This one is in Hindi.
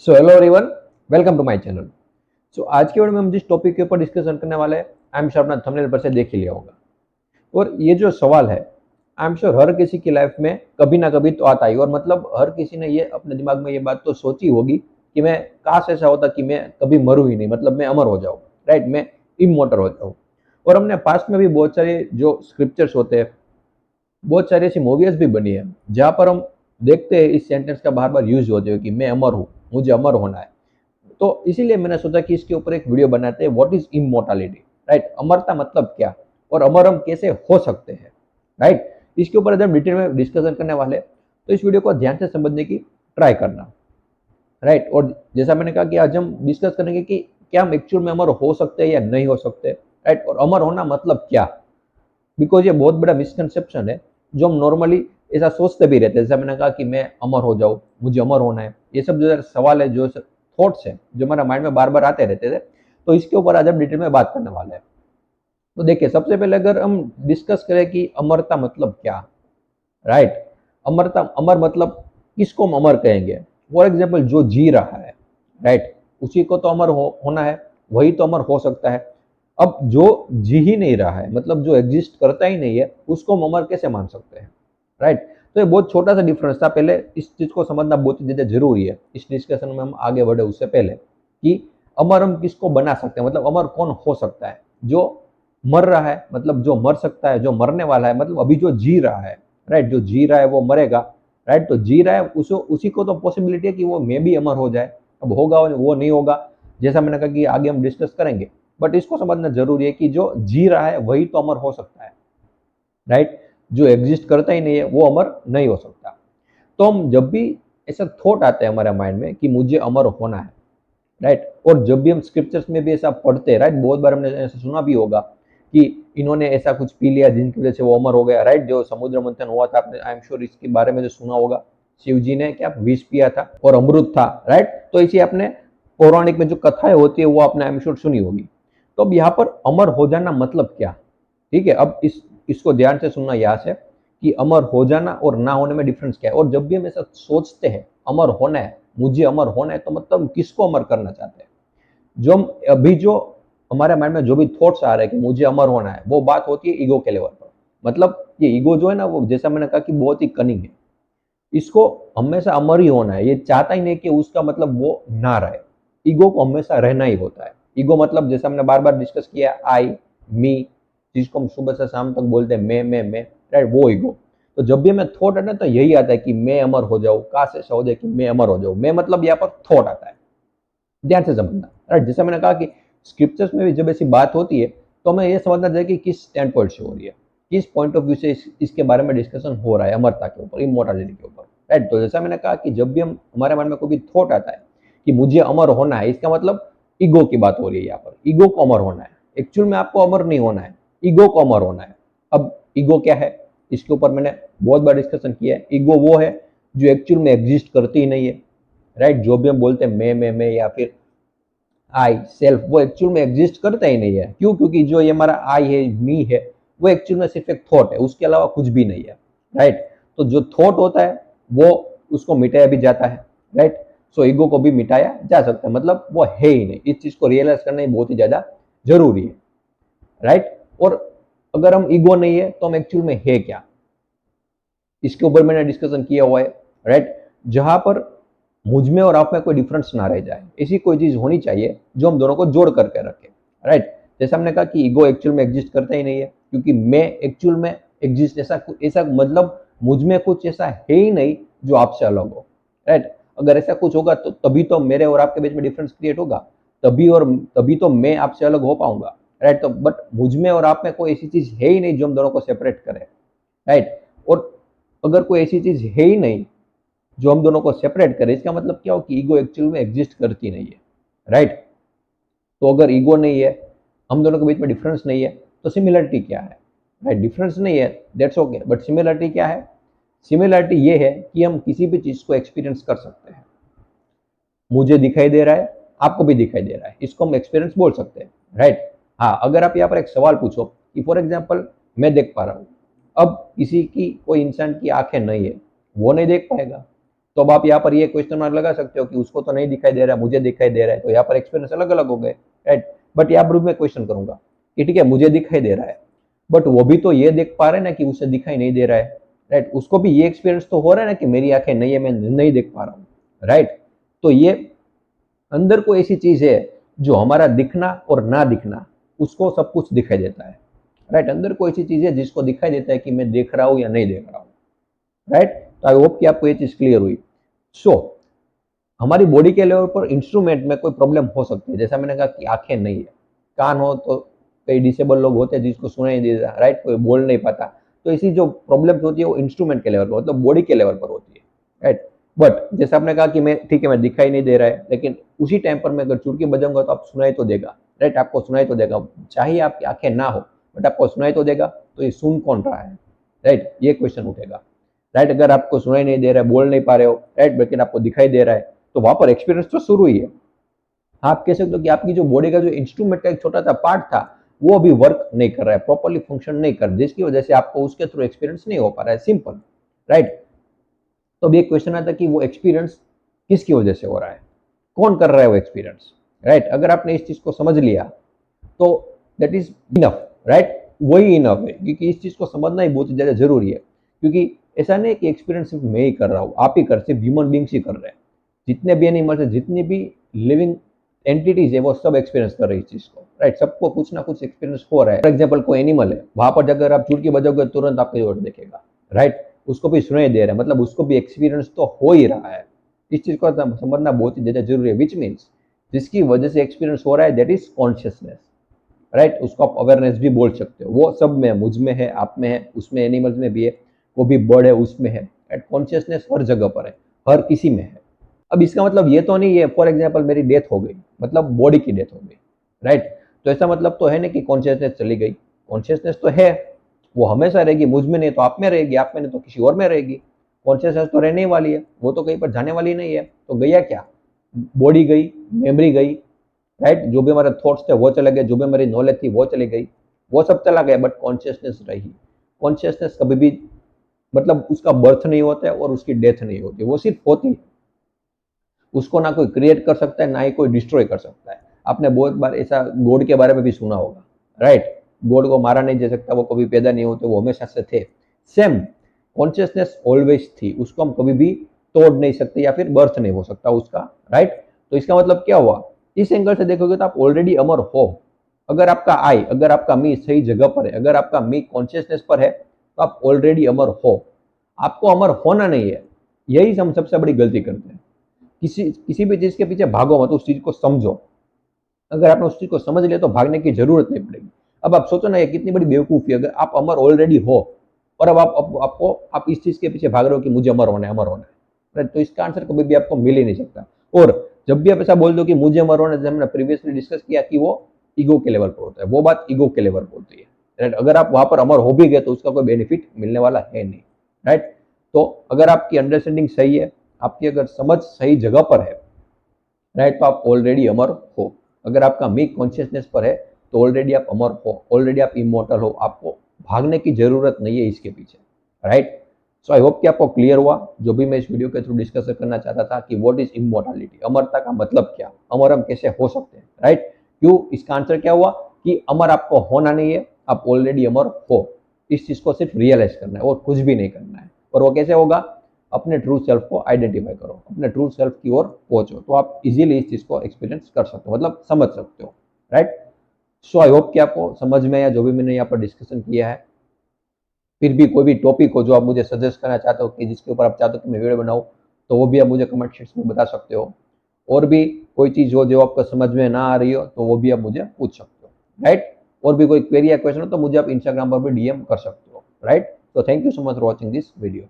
So hello everyone, welcome to my channel. So आज की वीडियो में हम जिस टॉपिक के ऊपर डिस्कशन करने वाले हैं, आई एम श्योर अपना थंबनेल पर से देख ही लिया होगा। और ये जो सवाल है, आई एम श्योर हर किसी की लाइफ में कभी ना कभी तो आता ही, और मतलब हर किसी ने ये अपने दिमाग में ये बात तो सोची होगी कि मैं काश ऐसा होता कि मैं कभी मरूं ही नहीं, मतलब मैं अमर हो जाऊं, राइट, मैं इमोर्टल हो जाऊं। और हमने पास्ट में भी बहुत सारे जो स्क्रिप्चर्स होते हैं, बहुत सारी ऐसी मूवीज भी बनी है जहाँ पर हम देखते हैं इस सेंटेंस का बार बार यूज होते हो कि मैं अमर हूँ, मुझे अमर होना है। तो इसीलिए मैंने सोचा कि इसके ऊपर एक वीडियो बनाते हैं, व्हाट इज इमोर्टालिटी, राइट, अमरता मतलब क्या, और अमर हम कैसे हो सकते हैं, राइट। इसके ऊपर जब डिटेल में डिस्कशन करने वाले हैं, तो इस वीडियो को ध्यान से समझने की ट्राई करना, राइट। और जैसा मैंने कहा कि आज हम डिस्कस करेंगे कि क्या हम एक्चुअल में अमर हो सकते हैं या नहीं हो सकते, राइट, और अमर होना मतलब क्या। बिकॉज ये बहुत बड़ा मिसकंसेप्शन है, जो हम नॉर्मली ऐसा सोचते भी रहते हैं। जैसा मैंने कहा कि मैं अमर हो जाऊँ, मुझे अमर होना है, ये सब जो सवाल है, जो थॉट्स है, जो हमारे माइंड में बार बार आते रहते थे, तो इसके ऊपर आज हम डिटेल में बात करने वाले हैं। तो देखिए, सबसे पहले अगर हम डिस्कस करें कि अमरता मतलब क्या, राइट। अमरता, अमर मतलब किसको हम अमर कहेंगे। फॉर एग्जाम्पल, जो जी रहा है, राइट, उसी को तो अमर होना है, वही तो अमर हो सकता है। अब जो जी ही नहीं रहा है, मतलब जो एग्जिस्ट करता ही नहीं है, उसको हम अमर कैसे मान सकते हैं, राइट। तो ये बहुत छोटा सा डिफरेंस था। पहले इस चीज को समझना बहुत ही ज्यादा जरूरी है इस डिस्कशन में हम आगे बढ़े उससे पहले, कि अमर हम किसको बना सकते हैं, मतलब अमर कौन हो सकता है। जो मर रहा है, मतलब जो मर सकता है, जो मरने वाला है, मतलब अभी जो जी रहा है, राइट, जो जी रहा है वो मरेगा, राइट। तो जी रहा है, उसी को तो पॉसिबिलिटी है कि वो मे भी अमर हो जाए। अब होगा वो नहीं होगा, जैसा मैंने कहा कि आगे हम डिस्कस करेंगे। बट इसको समझना जरूरी है कि जो जी रहा है वही तो अमर हो सकता है, राइट। जो एग्जिस्ट करता ही नहीं है वो अमर नहीं हो सकता। तो हम जब भी ऐसा थॉट आता है हमारे माइंड में कि मुझे अमर होना है, राइट, और जब भी हम स्क्रिप्चर्स में भी ऐसा पढ़ते हैं, राइट, बहुत बार हमने ऐसा सुना भी होगा कि इन्होंने ऐसा कुछ पी लिया जिनकी वजह से वो अमर हो गया, राइट। जो समुद्र मंथन हुआ था, आपने आई एम श्योर इसके बारे में जो सुना होगा, शिव जी ने क्या विष पिया था और अमृत था, राइट। तो इसी आपने पौराणिक में जो कथाएं होती है वो आपने आई एम श्योर सुनी होगी। तो अब यहाँ पर अमर हो जाना मतलब क्या, ठीक है। अब इसको ध्यान से सुनना यहाँ से, कि अमर हो जाना और ना होने में डिफरेंस क्या है। और जब भी हम ऐसा सोचते हैं अमर होना है, मुझे अमर होना है, तो मतलब किसको अमर करना चाहते हैं। जो हम अभी जो हमारे माइंड में जो भी थॉट्स आ रहे हैं कि मुझे अमर होना है, वो बात होती है ईगो के लेवल पर। मतलब ये ईगो जो है ना, वो जैसा मैंने कहा कि बहुत ही कनिंग है। इसको हमेशा अमर ही होना है, ये चाहता ही नहीं कि उसका मतलब वो ना रहे। ईगो को हमेशा रहना ही होता है। ईगो मतलब जैसा हमने बार बार डिस्कस किया, आई, मी, जिसको हम सुबह से शाम तक बोलते हैं मैं, राइट, वो ईगो। तो जब भी हमें थॉट आता है तो यही आता है कि मैं अमर हो जाऊं, काश ऐसा हो जाए कि मैं अमर हो जाऊं। मैं मतलब यहाँ पर थॉट आता है, ध्यान से समझना, राइट। जैसे मैंने कहा कि स्क्रिप्चर्स में भी जब ऐसी बात होती है, तो हमें यह समझना चाहिए कि किस स्टैंड पॉइंट से हो रही है, किस पॉइंट ऑफ व्यू से इसके बारे में डिस्कशन हो रहा है, अमरता के ऊपर, इमोर्टलिटी के ऊपर, राइट। तो जैसा मैंने कहा कि जब भी हम हमारे मन में कोई भी थॉट आता है कि मुझे अमर होना है, इसका मतलब ईगो की बात हो रही है। यहाँ पर ईगो को अमर होना है, एक्चुअल में आपको अमर नहीं होना है, ईगो को अमर होना है। अब ईगो क्या है, इसके ऊपर मैंने बहुत बार डिस्कशन किया है। ईगो वो है जो एक्चुअल में एग्जिस्ट करती ही नहीं है, राइट। जो भी हम बोलते हैं मैं या फिर आई, सेल्फ, वो एक्चुअल में एग्जिस्ट करता ही नहीं है। क्यों? क्योंकि जो ये हमारा आई है, मी है, वो एक्चुअल में सिर्फ एक थॉट है, उसके अलावा कुछ भी नहीं है, राइट। तो जो थॉट होता है वो, उसको मिटाया भी जाता है, राइट। सो ईगो को भी मिटाया जा सकता है, मतलब वो है ही नहीं। इस चीज को रियलाइज करना ही बहुत ही ज्यादा जरूरी है, राइट। और अगर हम ईगो नहीं है तो हम एक्चुअल में है क्या, इसके ऊपर मैंने डिस्कशन किया हुआ है, राइट। जहां पर मुझ में और आप में कोई डिफरेंस ना रह जाए, ऐसी कोई चीज होनी चाहिए जो हम दोनों को जोड़ करके रखे, राइट। जैसे हमने कहा कि ईगो एक्चुअल में एग्जिस्ट करता ही नहीं है, क्योंकि मैं एक्चुअल में एग्जिस्ट, ऐसा मतलब मुझ में कुछ ऐसा है ही नहीं जो आपसे अलग हो, राइट। अगर ऐसा कुछ होगा तो तभी तो मेरे और आपके बीच में डिफरेंस क्रिएट होगा, तभी तो मैं आपसे अलग हो पाऊंगा, राइट। तो बट मुझ में और आप में कोई ऐसी चीज है ही नहीं जो हम दोनों को सेपरेट करे, राइट। और अगर कोई ऐसी चीज है ही नहीं जो हम दोनों को सेपरेट करे, इसका मतलब क्या हो कि ईगो एक्चुअल में एग्जिस्ट करती नहीं है, राइट। तो अगर ईगो नहीं है, हम दोनों के बीच में डिफरेंस नहीं है, तो सिमिलरिटी क्या है, राइट। डिफरेंस नहीं है, दैट्स ओके, बट सिमिलरिटी क्या है। सिमिलरिटी ये है कि हम किसी भी चीज को एक्सपीरियंस कर सकते हैं। मुझे दिखाई दे रहा है, आपको भी दिखाई दे रहा है, इसको हम एक्सपीरियंस बोल सकते हैं, राइट। हाँ, अगर आप यहाँ पर एक सवाल पूछो कि फॉर एग्जाम्पल मैं देख पा रहा हूँ, अब किसी की, कोई इंसान की आंखें नहीं है, वो नहीं देख पाएगा। तो अब आप यहाँ पर ये क्वेश्चन मार्क लगा सकते हो कि उसको तो नहीं दिखाई दे रहा, मुझे दिखाई दे रहा है, तो यहाँ पर एक्सपीरियंस अलग अलग हो गए, राइट। बट यहाँ पर मैं क्वेश्चन करूंगा कि ठीक है मुझे दिखाई दे रहा है, बट वो भी तो ये देख पा रहे ना कि उसे दिखाई नहीं दे रहा है, राइट। उसको भी ये एक्सपीरियंस तो हो रहा है ना कि मेरी आंखें नहीं है, मैं नहीं देख पा रहा हूँ, राइट। तो ये अंदर कोई ऐसी चीज है जो हमारा दिखना और ना दिखना उसको सब कुछ दिखाई देता है, राइट। अंदर कोई ऐसी चीज है जिसको दिखाई देता है कि मैं देख रहा हूँ या नहीं देख रहा हूँ, राइट। तो आई होप कि आपको ये चीज क्लियर हुई। सो हमारी बॉडी के लेवल पर इंस्ट्रूमेंट में कोई प्रॉब्लम हो सकती है, जैसा मैंने कहा कि आंखें नहीं है, कान हो तो कई डिसेबल लोग होते हैं जिसको सुनाई नहीं देता, राइट, कोई बोल नहीं पाता। तो इसी जो प्रॉब्लम्स होती है वो इंस्ट्रूमेंट के लेवल पर मतलब बॉडी के लेवल पर होती है, राइट। बट जैसे आपने कहा कि मैं ठीक है मैं दिखाई नहीं दे रहा है, लेकिन उसी टाइम पर मैं अगर चुटकी बजाऊंगा तो आप सुनाई तो देगा, राइट, आपको सुनाई तो देगा, चाहे आपकी आंखें ना हो बट आपको सुनाई तो देगा। तो ये सुन कौन रहा है, राइट, ये क्वेश्चन उठेगा, राइट। अगर आपको सुनाई नहीं दे रहा है, बोल नहीं पा रहे हो, राइट, लेकिन आपको दिखाई दे रहा है, तो वहां पर एक्सपीरियंस तो शुरू ही है। आप कह सकते हो कि आपकी जो बॉडी का जो इंस्ट्रूमेंट का एक छोटा सा पार्ट था वो अभी वर्क नहीं कर रहा है, प्रॉपरली फंक्शन नहीं कर, जिसकी वजह से आपको उसके थ्रू एक्सपीरियंस नहीं हो पा रहा है, सिंपल, राइट। तो अब ये क्वेश्चन आता है कि वो एक्सपीरियंस किसकी वजह से हो रहा है, कौन कर रहा है वो एक्सपीरियंस, राइट। अगर आपने इस चीज को समझ लिया तो दैट इज इनफ, राइट, वही इनफ है, क्योंकि इस चीज को समझना ही बहुत ज्यादा जरूरी है। क्योंकि ऐसा नहीं कि एक्सपीरियंस सिर्फ मैं ही कर रहा हूँ, आप ही कर, सिर्फ ह्यूमन बींग्स ही कर रहे हैं, जितने भी एनिमल्स है, जितनी भी लिविंग एंटिटीज है, वो सब एक्सपीरियंस कर रही है इस चीज को, राइट। सबको कुछ ना कुछ एक्सपीरियंस हो रहा है। फॉर एग्जाम्पल कोई एनिमल है, वहां पर अगर आप चुटकी बजाओगे तुरंत आपकी ओर देखेगा, राइट, उसको भी सुनाई दे रहा है, मतलब उसको भी एक्सपीरियंस तो हो ही रहा है। इस चीज को समझना बहुत ही ज्यादा जरूरी है, विच मीन्स जिसकी वजह से एक्सपीरियंस हो रहा है दैट इज कॉन्शियसनेस, राइट। उसको आप अवेयरनेस भी बोल सकते हो, वो सब में, मुझ में है, आप में है, उसमें एनिमल्स में भी है, वो भी बर्ड है उसमें है, राइट। कॉन्शियसनेस हर जगह पर है, हर किसी में है। अब इसका मतलब ये तो नहीं है फॉर एग्जाम्पल मेरी डेथ हो गई, मतलब बॉडी की डेथ हो गई, राइट, तो ऐसा मतलब तो है ना कि कॉन्शियसनेस चली गई। कॉन्शियसनेस तो है, वो हमेशा रहेगी, मुझ में नहीं तो आप में रहेगी, आप में नहीं तो किसी और में रहेगी। कॉन्शियसनेस तो रहने ही वाली है, वो तो कहीं पर जाने वाली नहीं है। तो गया क्या, बॉडी गई, मेमोरी गई, राइट, जो भी हमारे थॉट्स थे वो चले गए, जो भी हमारी नॉलेज थी वो चली गई, वो सब चला गया, बट कॉन्शियसनेस रही। कॉन्शियसनेस कभी भी मतलब उसका बर्थ नहीं होता है और उसकी डेथ नहीं होती, वो सिर्फ होती है। उसको ना कोई क्रिएट कर सकता है, ना ही कोई डिस्ट्रॉय कर सकता है। आपने बहुत बार ऐसा गॉड के बारे में भी सुना होगा, राइट, गॉड को मारा नहीं जा सकता, वो कभी पैदा नहीं होते, वो हमेशा से थे। सेम कॉन्शियसनेस ऑलवेज थी, उसको हम कभी भी तोड़ नहीं सकते या फिर बर्थ नहीं हो सकता उसका, राइट। तो इसका मतलब क्या हुआ, इस एंगल से देखोगे तो आप ऑलरेडी अमर हो। अगर आपका आई, अगर आपका मी सही जगह पर है, अगर आपका मी कॉन्शियसनेस पर है, तो आप ऑलरेडी अमर हो। आपको अमर होना नहीं है, यही हम सबसे बड़ी गलती करते हैं। किसी किसी भी चीज के पीछे भागो मत, उस चीज को समझो। अगर आपने उस चीज को समझ लिया तो भागने की जरूरत नहीं पड़ेगी। अब आप सोचो ना, ये कितनी बड़ी बेवकूफी है, अगर आप अमर ऑलरेडी हो और अब आप इस चीज के पीछे भाग रहे हो कि मुझे अमर होना है, अमर होना है, right? तो इसका आंसर कभी भी आपको मिल ही नहीं सकता। और जब भी आप ऐसा बोल दो कि मुझे अमर होना है, जैसे हमने प्रीवियसली डिस्कस किया कि वो ईगो के लेवल पर होता है, वो बात ईगो के लेवल पर होती है, राइट। अगर आप वहां पर अमर हो भी गए तो उसका कोई बेनिफिट मिलने वाला है नहीं, राइट। तो अगर आपकी अंडरस्टैंडिंग सही है, आपकी अगर समझ सही जगह पर है, राइट, तो आप ऑलरेडी अमर हो। अगर आपका मी कॉन्शियसनेस पर है तो ऑलरेडी आप अमर हो, ऑलरेडी आप इमोर्टल हो, आपको भागने की जरूरत नहीं है इसके पीछे, राइट। सो आई होप कि आपको क्लियर हुआ जो भी मैं इस वीडियो के थ्रू डिस्कस करना चाहता था कि व्हाट इज इमोर्टलिटी, अमरता का मतलब क्या, अमर हम कैसे हो सकते हैं, राइट। क्यों, इसका आंसर क्या हुआ कि अमर आपको होना नहीं है, आप ऑलरेडी अमर हो। इस चीज को सिर्फ रियलाइज करना है और कुछ भी नहीं करना है। और वो कैसे होगा, अपने ट्रू सेल्फ को आइडेंटिफाई करो, अपने ट्रू सेल्फ की ओर पहुंचो, तो आप इजीली इस चीज को एक्सपीरियंस कर सकते हो, मतलब समझ सकते हो, राइट। सो आई होप कि आपको समझ में आया जो भी मैंने यहाँ पर डिस्कशन किया है। फिर भी कोई भी टॉपिक हो जो आप मुझे सजेस्ट करना चाहते हो कि जिसके ऊपर आप चाहते हो कि मैं वीडियो बनाऊँ, तो वो भी आप मुझे कमेंट सेक्शन में बता सकते हो। और भी कोई चीज़ हो जो आपको समझ में ना आ रही हो तो वो भी आप मुझे पूछ सकते हो, राइट। और भी कोई क्वेरी या क्वेश्चन हो तो मुझे आप इंस्टाग्राम पर भी डीएम कर सकते हो, राइट। तो thank you so much for watching this video.